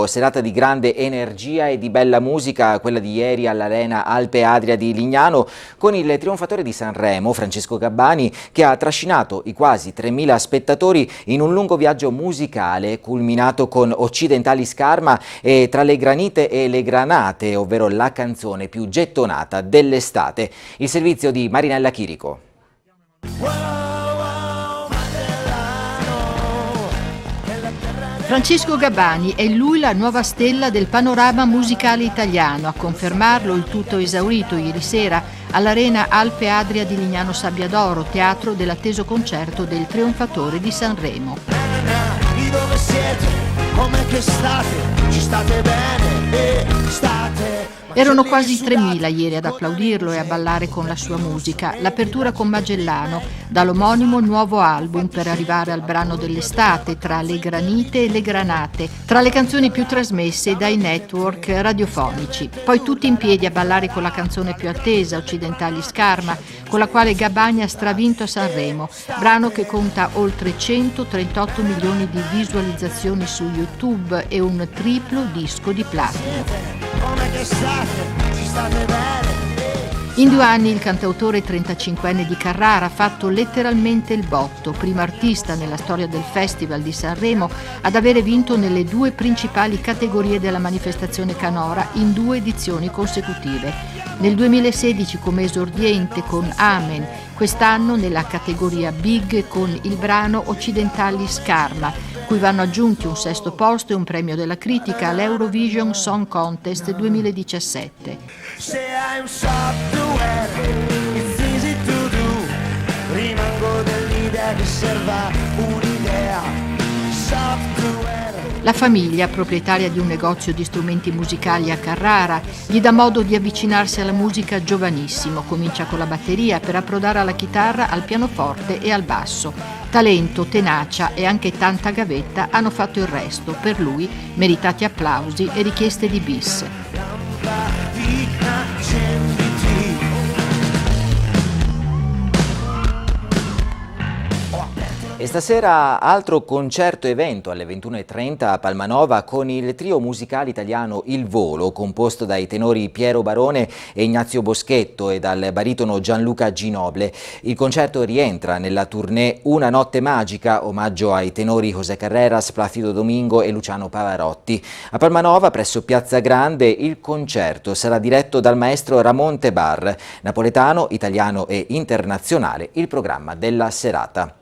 Serata di grande energia e di bella musica, quella di ieri all'Arena Alpe Adria di Lignano, con il trionfatore di Sanremo, Francesco Gabbani, che ha trascinato i quasi 3.000 spettatori in un lungo viaggio musicale, culminato con Occidentali Scarma e Tra le granite e le granate, ovvero la canzone più gettonata dell'estate. Il servizio di Marinella Chirico. Francesco Gabbani è lui la nuova stella del panorama musicale italiano. A confermarlo il tutto esaurito ieri sera all'Arena Alpe Adria di Lignano Sabbiadoro, teatro dell'atteso concerto del trionfatore di Sanremo. Dove siete? Com'è che state? Ci state bene? State? Erano quasi 3.000 ieri ad applaudirlo e a ballare con la sua musica. L'apertura con Magellano, dall'omonimo nuovo album per arrivare al brano dell'estate, Tra le granite e le granate, tra le canzoni più trasmesse dai network radiofonici. Poi tutti in piedi a ballare con la canzone più attesa, Occidentali Scarma, con la quale Gabbani ha stravinto a Sanremo, brano che conta oltre 138 milioni di visualizzazioni su YouTube e un triplo disco di platino. In 2 anni il cantautore 35enne di Carrara ha fatto letteralmente il botto, primo artista nella storia del Festival di Sanremo ad avere vinto nelle 2 principali categorie della manifestazione canora in 2 edizioni consecutive. Nel 2016 come esordiente con Amen, quest'anno nella categoria Big con il brano Occidentali Scarma, cui vanno aggiunti un 6° posto e un premio della critica all'Eurovision Song Contest 2017. Rimango dell'idea che serva un'idea. La famiglia, proprietaria di un negozio di strumenti musicali a Carrara, gli dà modo di avvicinarsi alla musica giovanissimo. Comincia con la batteria per approdare alla chitarra, al pianoforte e al basso. Talento, tenacia e anche tanta gavetta hanno fatto il resto. Per lui meritati applausi e richieste di bis. E stasera altro concerto evento alle 21:30 a Palmanova con il trio musicale italiano Il Volo, composto dai tenori Piero Barone e Ignazio Boschetto e dal baritono Gianluca Ginoble. Il concerto rientra nella tournée Una notte magica, omaggio ai tenori José Carreras, Placido Domingo e Luciano Pavarotti. A Palmanova, presso Piazza Grande, il concerto sarà diretto dal maestro Ramon Tebar. Napoletano, italiano e internazionale il programma della serata.